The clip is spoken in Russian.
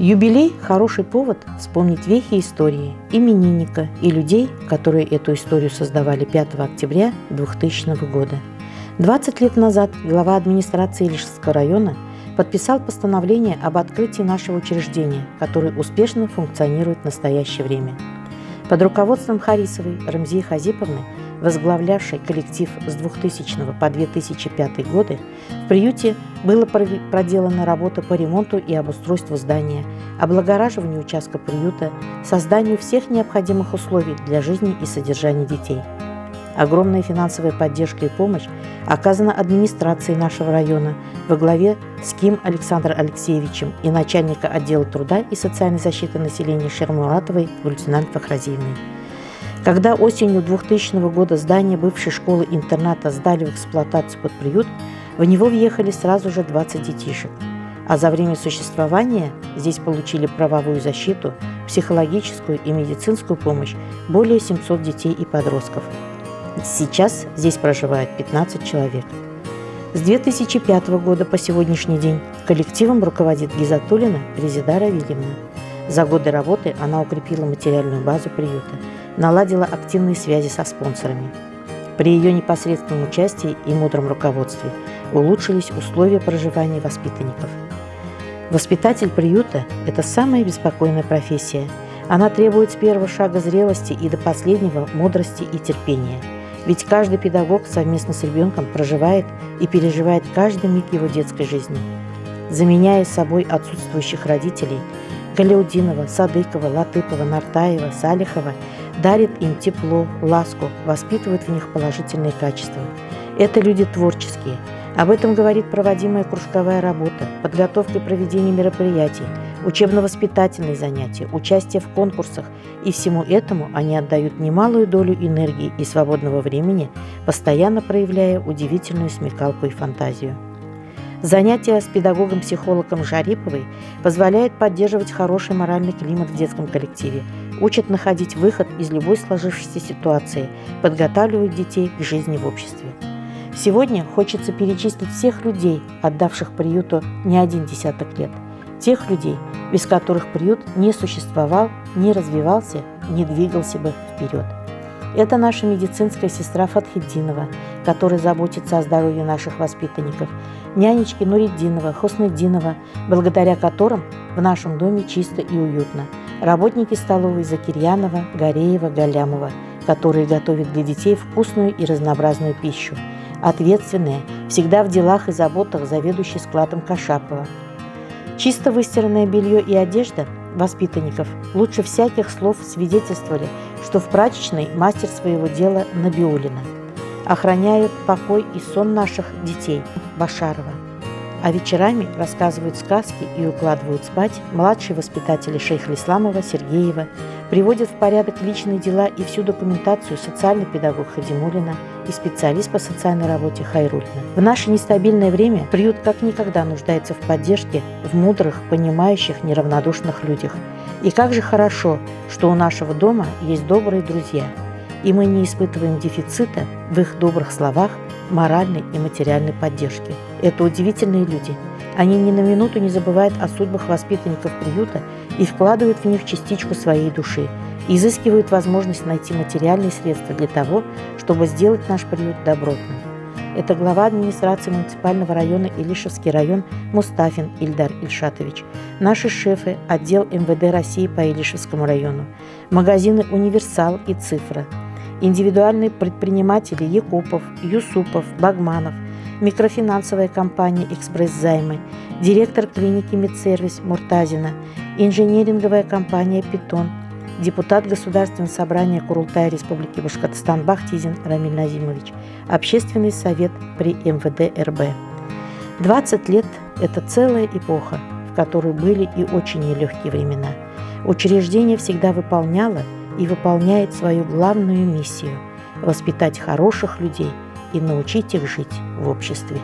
Юбилей – хороший повод вспомнить вехи истории, именинника и людей, которые эту историю создавали 5 октября 2000 года. 20 лет назад глава администрации Илишевского района подписал постановление об открытии нашего учреждения, которое успешно функционирует в настоящее время. Под руководством Харисовой Рамзии Хазиповны, возглавлявшей коллектив с 2000 по 2005 годы, в приюте была проделана работа по ремонту и обустройству здания, облагораживанию участка приюта, созданию всех необходимых условий для жизни и содержания детей. Огромная финансовая поддержка и помощь оказана администрацией нашего района во главе с Ким Александром Алексеевичем и начальника отдела труда и социальной защиты населения Шермуратовой Гульцинан Фахразиевной. Когда осенью 2000 года здание бывшей школы-интерната сдали в эксплуатацию под приют, в него въехали сразу же 20 детишек. А за время существования здесь получили правовую защиту, психологическую и медицинскую помощь более 700 детей и подростков. Сейчас здесь проживает 15 человек. С 2005 года по сегодняшний день коллективом руководит Гизатуллина Резидара Вильямовна. За годы работы она укрепила материальную базу приюта, наладила активные связи со спонсорами. При ее непосредственном участии и мудром руководстве улучшились условия проживания воспитанников. Воспитатель приюта – это самая беспокойная профессия. Она требует с первого шага зрелости и до последнего мудрости и терпения. Ведь каждый педагог совместно с ребенком проживает и переживает каждый миг его детской жизни. Заменяя собой отсутствующих родителей, Галяудинова, Садыкова, Латыпова, Нартаева, Салихова дарит им тепло, ласку, воспитывает в них положительные качества. Это люди творческие. Об этом говорит проводимая кружковая работа, подготовка и проведение мероприятий, учебно-воспитательные занятия, участие в конкурсах, и всему этому они отдают немалую долю энергии и свободного времени, постоянно проявляя удивительную смекалку и фантазию. Занятия с педагогом-психологом Жариповой позволяют поддерживать хороший моральный климат в детском коллективе, учат находить выход из любой сложившейся ситуации, подготавливают детей к жизни в обществе. Сегодня хочется перечислить всех людей, отдавших приюту не один десяток лет, тех людей, без которых приют не существовал, не развивался, не двигался бы вперед. Это наша медицинская сестра Фатхетдинова, которая заботится о здоровье наших воспитанников, нянечки Нуриддинова, Хуснеддинова, благодаря которым в нашем доме чисто и уютно, работники столовой Закирьянова, Гореева, Галямова, которые готовят для детей вкусную и разнообразную пищу, ответственная, всегда в делах и заботах заведующий складом Кашапова. Чисто выстиранное белье и одежда воспитанников лучше всяких слов свидетельствовали, что в прачечной мастер своего дела Набиуллина. Охраняют покой и сон наших детей Башарова. А вечерами рассказывают сказки и укладывают спать младшие воспитатели Шейхлисламова, Сергеева, приводят в порядок личные дела и всю документацию социальный педагог Хадимуллина и специалист по социальной работе Хайруллина. В наше нестабильное время приют как никогда нуждается в поддержке, в мудрых, понимающих, неравнодушных людях. И как же хорошо, что у нашего дома есть добрые друзья, и мы не испытываем дефицита в их добрых словах, моральной и материальной поддержки. Это удивительные люди. Они ни на минуту не забывают о судьбах воспитанников приюта и вкладывают в них частичку своей души, изыскивают возможность найти материальные средства для того, чтобы сделать наш приют добротным. Это глава администрации муниципального района Илишевский район Мустафин Ильдар Ильшатович, наши шефы, отдел МВД России по Илишевскому району, магазины «Универсал» и «Цифра», индивидуальные предприниматели Якупов, Юсупов, Багманов, микрофинансовая компания «Экспресс-займы», директор клиники «Медсервис» Муртазина, инженеринговая компания «Питон», депутат Государственного собрания Курултая Республики Башкортостан Бахтизин Рамиль Назимович, общественный совет при МВД РБ. 20 лет – это целая эпоха, в которой были и очень нелегкие времена. Учреждение всегда выполняло и выполняет свою главную миссию – воспитать хороших людей и научить их жить в обществе.